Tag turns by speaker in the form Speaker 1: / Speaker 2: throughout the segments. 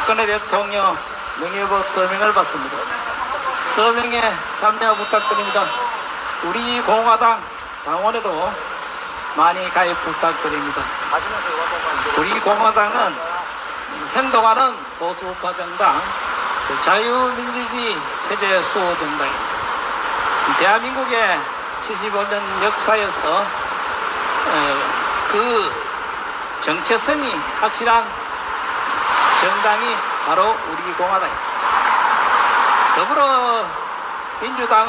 Speaker 1: 박근혜 대통령 명예법 서명을 받습니다. 서명에 참여 부탁드립니다. 우리 공화당 당원에도 많이 가입 부탁드립니다. 우리 공화당은 행동하는 보수파 정당, 자유민주주의 체제 수호 정당입니다. 대한민국의 75년 역사에서 그 정체성이 확실한 정당이 바로 우리 공화당입니다. 더불어민주당은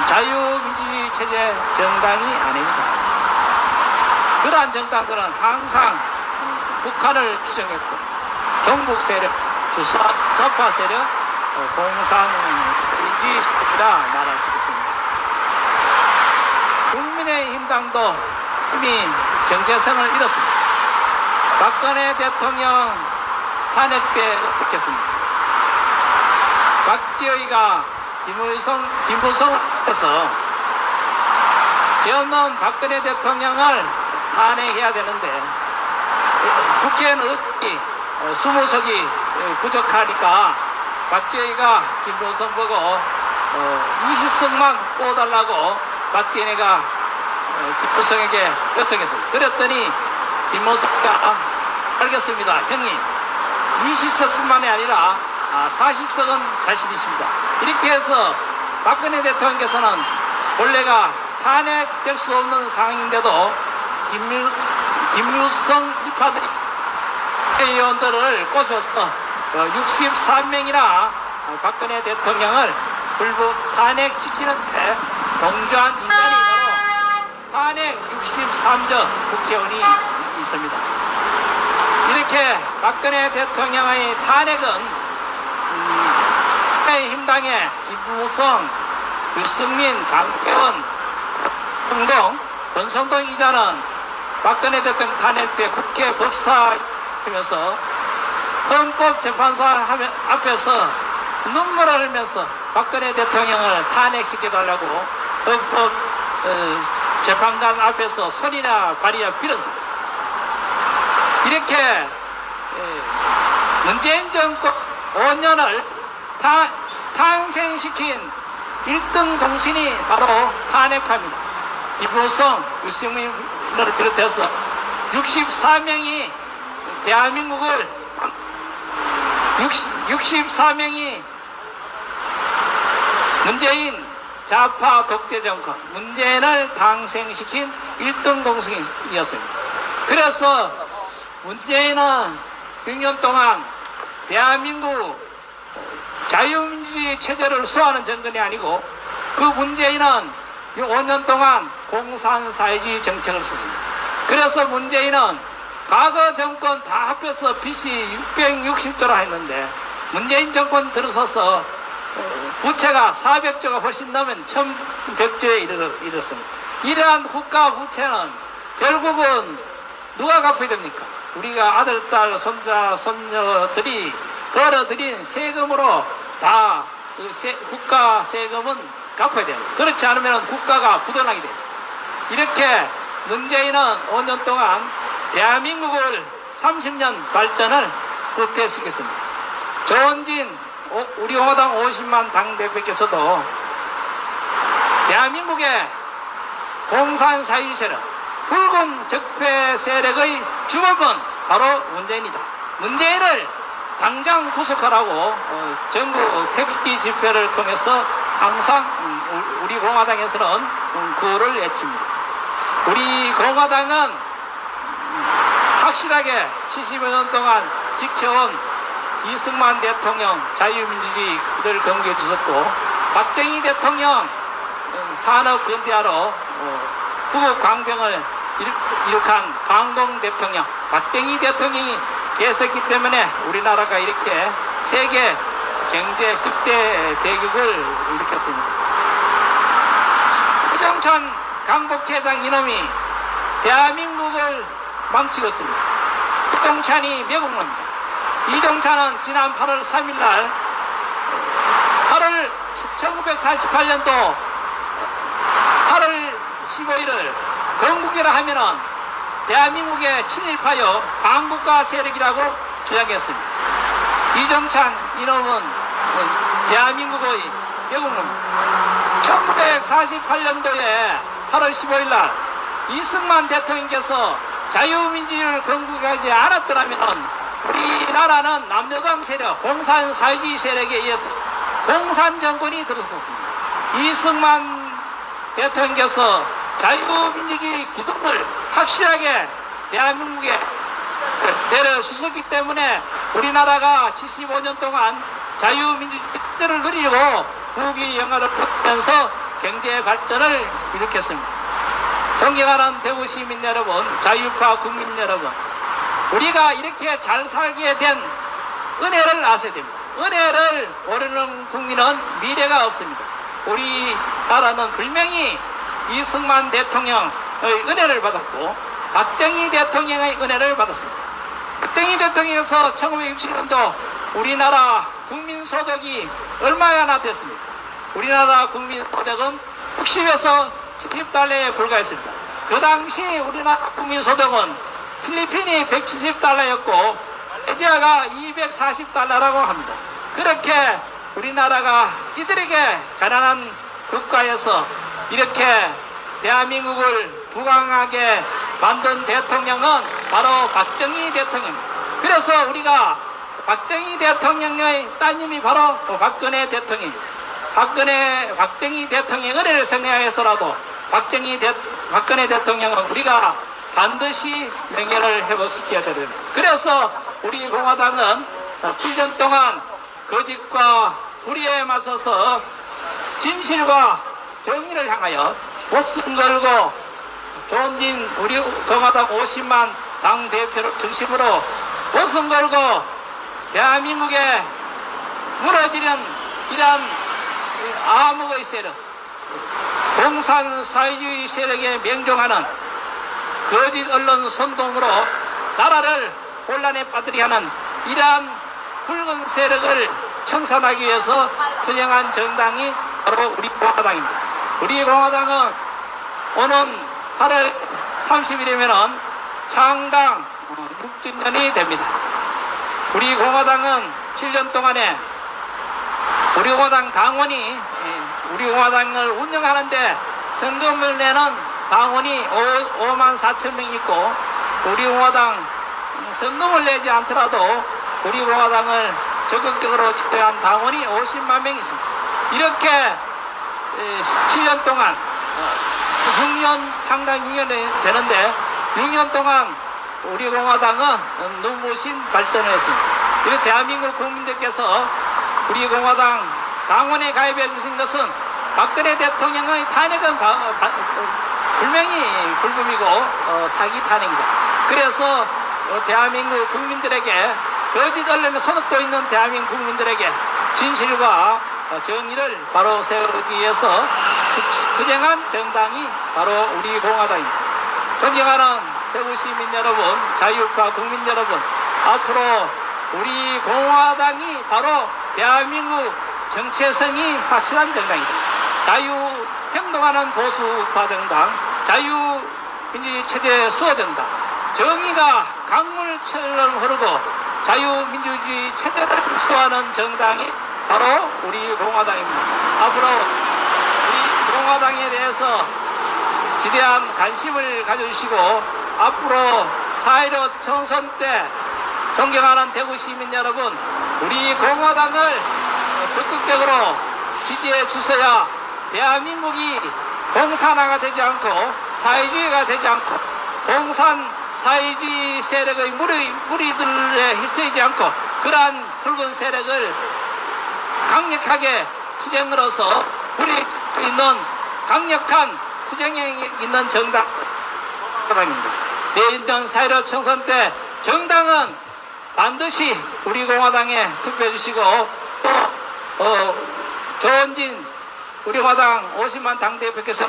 Speaker 1: 자유민주주의 체제 정당이 아닙니다. 그러한 정당들은 항상 북한을 추종했고 경북 세력, 좌파 세력, 공산주의라 말할 수 있습니다. 국민의힘당도 이미 정체성을 잃었습니다. 박근혜 대통령 탄핵때 어떻겠습니까? 박지의가 김무성에서 지었는 박근혜 대통령을 탄핵해야 되는데 국회의원 의석이 20석이 부족하니까 박지의가 김무성 보고 20석만 뽑아달라고 박지의가 김무성에게 요청했어요. 그랬더니 김무성가 알겠습니다. 형님 20석뿐만이 아니라 40석은 자신이십니다. 이렇게 해서 박근혜 대통령께서는 본래가 탄핵될 수 없는 상황인데도 김무성 이파들 의원들을 꼬셔서 63명이나 박근혜 대통령을 불법 탄핵시키는데 동조한 인간이 바로 탄핵 63조 국회의원이 있습니다. 이렇게 박근혜 대통령의 탄핵은 국민의힘당의 김무성, 유승민, 장태원, 권성동 이자는 박근혜 대통령 탄핵 때 국회 법사하면서 헌법재판소 앞에서 눈물을 흘리면서 박근혜 대통령을 탄핵시켜달라고 헌법 재판관 앞에서 손이나 발이나 빌었습니다. 이렇게 문재인 정권 5년을 탄생시킨 1등 동신이 바로 탄핵합니다. 김무성, 유승민을 비롯해서 64명이 대한민국을 64명이 문재인 좌파 독재 정권 문재인을 탄생시킨 1등 동신이었습니다. 그래서 문재인은 6년 동안 대한민국 자유민주주의 체제를 수호하는 정권이 아니고 그 문재인은 5년 동안 공산사회주의 정책을 썼습니다. 그래서 문재인은 과거 정권 다 합해서 빚이 660조라 했는데 문재인 정권 들어서서 부채가 400조가 훨씬 넘은 1100조에 이르렀습니다. 이러한 국가 부채는 결국은 누가 갚아야 됩니까? 우리가 아들, 딸, 손자, 손녀들이 걸어들인 세금으로 다 국가 세금은 갚아야 됩니다. 그렇지 않으면 국가가 부도나게 되죠. 이렇게 문재인은 5년 동안 대한민국을 30년 발전을 후퇴시켰습니다. 조원진 우리 공화당 50만 당대표께서도 대한민국의 공산사회 세력, 붉은 적폐 세력의 주범은 바로 문재인이다. 문재인을 당장 구속하라고 전국 택시 집회를 통해서 항상 우리 공화당에서는 구호를 외칩니다. 우리 공화당은 확실하게 70여 년 동안 지켜온 이승만 대통령 자유민주주의를 경고해 주셨고 박정희 대통령 산업근대화로 후국 광병을 이룩한 광동 대통령 박정희 대통령이 계셨기 때문에 우리나라가 이렇게 세계 경제 흑대 대국을 일으켰습니다. 이정찬 강북회장 이놈이 대한민국을 망치고 있습니다. 이정찬이 매국노입니다. 이정찬은 지난 8월 3일날 1948년도 8월 15일을 건국이라 하면은 대한민국의 친일파요 반국가 세력이라고 주장했습니다. 이정찬 이놈은 대한민국의 영웅입니다. 1948년도에 8월 15일 날 이승만 대통령께서 자유민주주의를 건국하지 않았더라면 우리나라는 남녀당 세력, 공산 사회주의 세력에 의해서 공산 정권이 들었었습니다. 이승만 대통령께서 자유민주주의 기둥을 확실하게 대한민국에 내려주셨기 때문에 우리나라가 75년 동안 자유민주주의를 누리고 국위 영화를 보면서 경제 발전을 일으켰습니다. 존경하는 대구 시민 여러분, 자유파 국민 여러분, 우리가 이렇게 잘 살게 된 은혜를 아셔야 됩니다. 은혜를 모르는 국민은 미래가 없습니다. 우리나라는 분명히 이승만 대통령의 은혜를 받았고 박정희 대통령의 은혜를 받았습니다. 박정희 대통령에서 1960년도 우리나라 국민소득이 얼마나 됐습니까? 우리나라 국민소득은 60에서 70달러에 불과했습니다. 그 당시 우리나라 국민소득은 필리핀이 170달러였고 말레이시아가 240달러라고 합니다. 그렇게 우리나라가 이들에게 가난한 국가에서 이렇게 대한민국을 부강하게 만든 대통령은 바로 박정희 대통령입니다. 그래서 우리가 박정희 대통령의 따님이 바로 박근혜 대통령입니다. 박정희 대통령의 은혜를 생각해서라도 박근혜 대통령은 우리가 반드시 명예를 회복시켜야 됩니다. 그래서 우리 공화당은 7년 동안 거짓과 불의에 맞서서 진실과 정의를 향하여 목숨 걸고 존진 우리 공화당 50만 당대표를 중심으로 목숨 걸고 대한민국에 무너지는 이러한 암흑의 세력, 공산 사회주의 세력에 명종하는 거짓 언론 선동으로 나라를 혼란에 빠뜨리게 하는 이러한 붉은 세력을 청산하기 위해서 투쟁한 정당이 바로 우리 공화당입니다. 우리 공화당은 오는 8월 30일이면 창당 6주년이 됩니다. 우리 공화당은 7년 동안에 우리 공화당 당원이 우리 공화당을 운영하는데 성금을 내는 당원이 5만 4천 명 있고 우리 공화당 성금을 내지 않더라도 우리 공화당을 적극적으로 지도한 당원이 50만 명 있습니다. 이렇게 7년 동안 6년 창당 6년이 되는데 6년 동안 우리 공화당은 눈부신 발전을 했습니다. 이렇게 대한민국 국민들께서 우리 공화당 당원에 가입해 주신 것은 박근혜 대통령의 탄핵은 분명히 불금이고 사기 탄핵입니다. 그래서 대한민국 국민들에게 거짓 언론에 손업고 있는 대한민국 국민들에게 진실과 정의를 바로 세우기 위해서 투쟁한 정당이 바로 우리 공화당입니다. 존경하는 대구 시민 여러분, 자유파 국민 여러분, 앞으로 우리 공화당이 바로 대한민국 정체성이 확실한 정당입니다. 자유행동하는 보수파 정당, 자유민주주의 체제 수호정당, 정의가 강물처럼 흐르고 자유민주주의 체제를 수호하는 정당이 바로 우리 공화당입니다. 앞으로 우리 공화당에 대해서 지대한 관심을 가져주시고 앞으로 4.15 총선 때 존경하는 대구 시민 여러분, 우리 공화당을 적극적으로 지지해 주셔야 대한민국이 공산화가 되지 않고 사회주의가 되지 않고 공산 사회주의 세력의 무리들에 휩쓸리지 않고 그러한 붉은 세력을 강력하게 투쟁으로서 우리 있는 강력한 투쟁에 있는 정당입니다. 내년 4.15 총선 때 정당은 반드시 우리 공화당에 투표해 주시고 또 조원진 우리 공화당 50만 당대표께서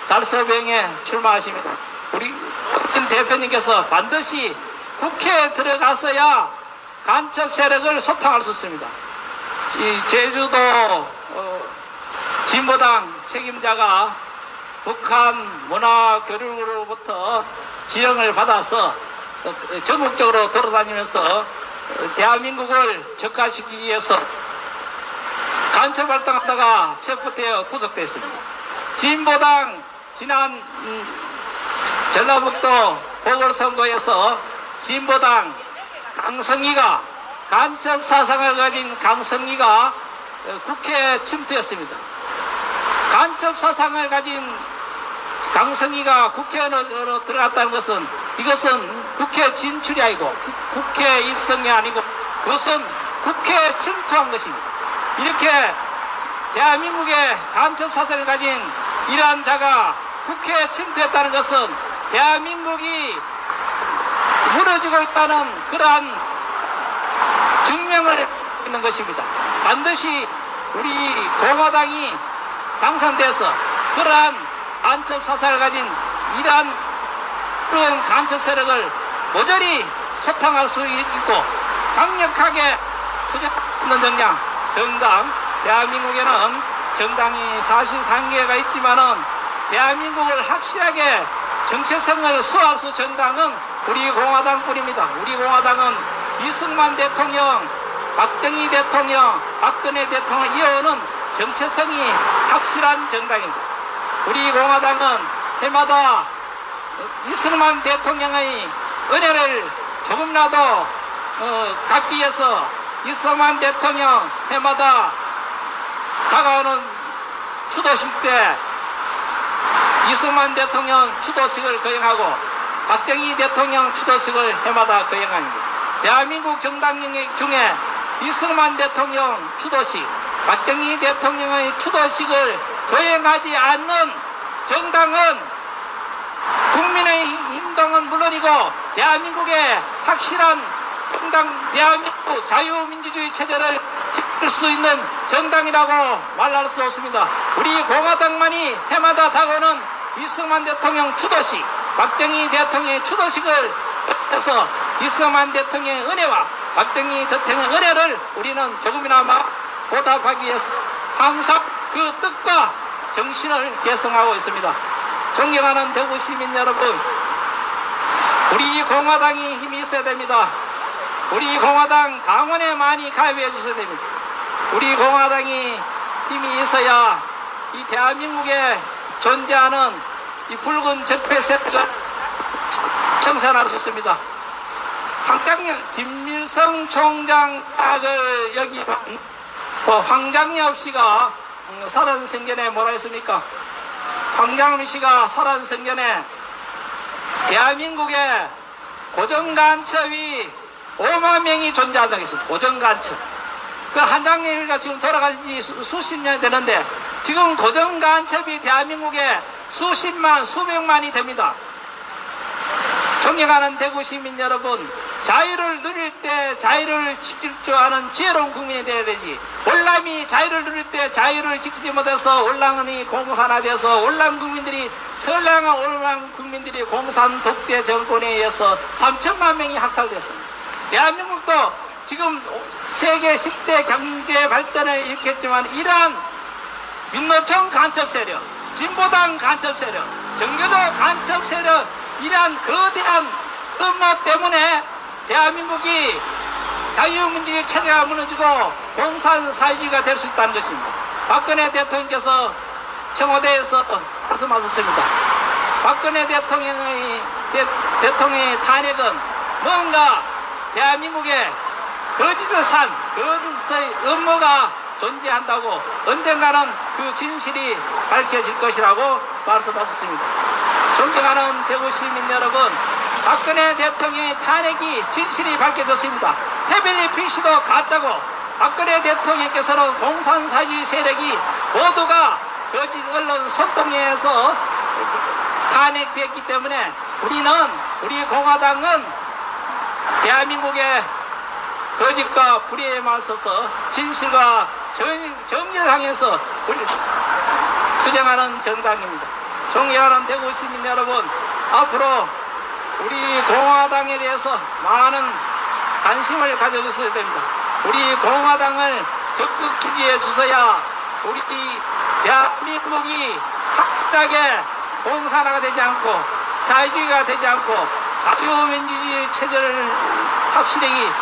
Speaker 1: 달서병에 출마하십니다. 우리 대표님께서 반드시 국회에 들어가서야 간첩 세력을 소탕할 수 있습니다. 이 제주도 진보당 책임자가 북한 문화교육으로부터 지령을 받아서 전국적으로 돌아다니면서 대한민국을 적화시키기 위해서 간첩 활동하다가 체포되어 구속됐습니다. 진보당 지난 전라북도 보궐선거에서 진보당 강성희가 간첩 사상을 가진 강성희가 국회에 침투했습니다. 간첩 사상을 가진 강성희가 국회로 들어갔다는 것은 이것은 국회 진출이 아니고 국회 입성이 아니고 그것은 국회에 침투한 것입니다. 이렇게 대한민국의 간첩 사상을 가진 이러한 자가 국회에 침투했다는 것은 대한민국이 무너지고 있다는 그러한 증명을 있는 것입니다. 반드시 우리 공화당이 당선돼서 그러한 간첩 사상을 가진 이러한 그런 간첩 세력을 모조리 소탕할 수 있고 강력하게 투쟁하는 정량 정당, 대한민국에는 정당이 사실상계가 있지만은 대한민국을 확실하게 정체성을 수호할 정당은 우리 공화당뿐입니다. 우리 공화당은 이승만 대통령, 박정희 대통령, 박근혜 대통령 이어오는 정체성이 확실한 정당입니다. 우리 공화당은 해마다 이승만 대통령의 은혜를 조금이라도 갚기 위해서 이승만 대통령 해마다 다가오는 추도식 때 이승만 대통령 추도식을 거행하고 박정희 대통령 추도식을 해마다 거행합니다. 대한민국 정당 중에 이승만 대통령 추도식, 박정희 대통령의 추도식을 거행하지 않는 정당은 국민의힘당은 물론이고 대한민국의 확실한 정당, 대한민국 자유민주주의 체제를 지킬 수 있는 정당이라고 말할 수 없습니다. 우리 공화당만이 해마다 다가오는 이승만 대통령 추도식, 박정희 대통령의 추도식을 해서 이승만 대통령의 은혜와 박정희 대통령의 은혜를 우리는 조금이나마 보답하기 위해서 항상 그 뜻과 정신을 계승하고 있습니다. 존경하는 대구 시민 여러분, 우리 공화당이 힘이 있어야 됩니다. 우리 공화당 당원에 많이 가입해 주셔야 됩니다. 우리 공화당이 힘이 있어야 이 대한민국에 존재하는 이 붉은 적폐 세력을 청산할 수 있습니다. 황장엽, 김일성 총장을 여기 황장엽 씨가 살아생전에 뭐라 했습니까? 황장엽 씨가 살아생전에 대한민국에 고정간첩이 5만 명이 존재한다고 했습니다. 고정간첩. 그 한장렬이가 지금 돌아가신 지 수십 년이 되는데 지금 고정간첩이 대한민국에 수십만, 수백만이 됩니다. 존경하는 대구 시민 여러분, 자유를 누릴 때 자유를 지킬 줄 아는 지혜로운 국민이 되어야 되지. 올람이 자유를 누릴 때 자유를 지키지 못해서 올랑이 공산화돼서 올랑 국민들이 선량한 올랑 국민들이 공산 독재 정권에 의해서 3천만 명이 학살됐습니다. 대한민국도 지금 세계 10대 경제 발전을 일으켰지만 이러한 민노총 간첩 세력, 진보당 간첩 세력, 정교조 간첩 세력 이러한 거대한 음모 때문에 대한민국이 자유민주주의 체제가 무너지고 공산사회주의가 될 수 있다는 것입니다. 박근혜 대통령께서 청와대에서 말씀하셨습니다. 박근혜 대통령의 탄핵은 뭔가 대한민국에 거짓의 산, 거짓의 음모가 존재한다고 언젠가는 그 진실이 밝혀질 것이라고 말씀하셨습니다. 존경하는 대구 시민 여러분, 박근혜 대통령의 탄핵이 진실이 밝혀졌습니다. 태블릿 PC도 가짜고 박근혜 대통령께서는 공산사회주의 세력이 모두가 거짓 언론 선동에 의해서 탄핵됐기 때문에 우리 공화당은 대한민국의 거짓과 불의에 맞서서 진실과 정의를 향해서 투쟁하는 정당입니다. 존경하는 대구 시민 여러분, 앞으로 우리 공화당에 대해서 많은 관심을 가져주셔야 됩니다. 우리 공화당을 적극 지지해 주셔야 우리 대한민국이 확실하게 공산화가 되지 않고 사회주의가 되지 않고 자유민주주의 체제를 확실히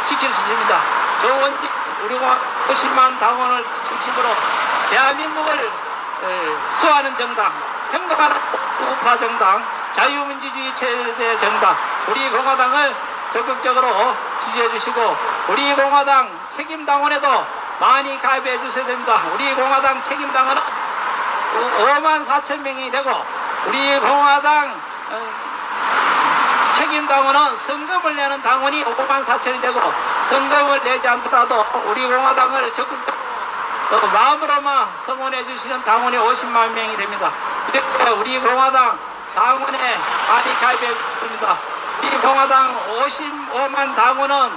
Speaker 1: 지킬 수 있습니다. 좋은 우리가 50만 당원을 중심으로 대한민국을 수호하는 정당, 평등한 우파 정당, 자유민주주의 체제 정당, 우리 공화당을 적극적으로 지지해 주시고 우리 공화당 책임당원에도 많이 가입해 주셔야 됩니다. 우리 공화당 책임당원은 5만 4천 명이 되고 우리 공화당 책임당원은 성금을 내는 당원이 5만 4천이 되고 성금을 내지 않더라도 우리 공화당을 적극적으로 마음으로만 성원해 주시는 당원이 50만 명이 됩니다. 이렇게 우리 공화당 당원에 많이 가입해 주십니다. 우리 공화당 55만 당원은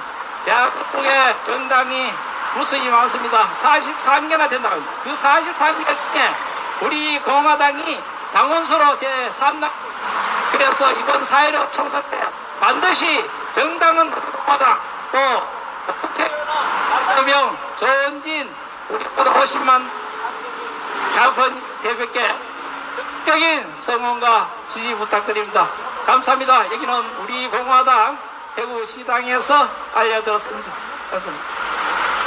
Speaker 1: 대한민국의 정당이 무수히 많습니다. 43개나 된다고 합니다. 그 43개 중에 우리 공화당이 당원수로 제3당 그래서 이번 4.16 총선 때 반드시 정당은 공화당 또 국회의원 조은진 우리 모두 50만 당원 대표께 적극적인 성원과 지지 부탁드립니다. 감사합니다. 여기는 우리 공화당 대구시당에서 알려드렸습니다. 감사합니다.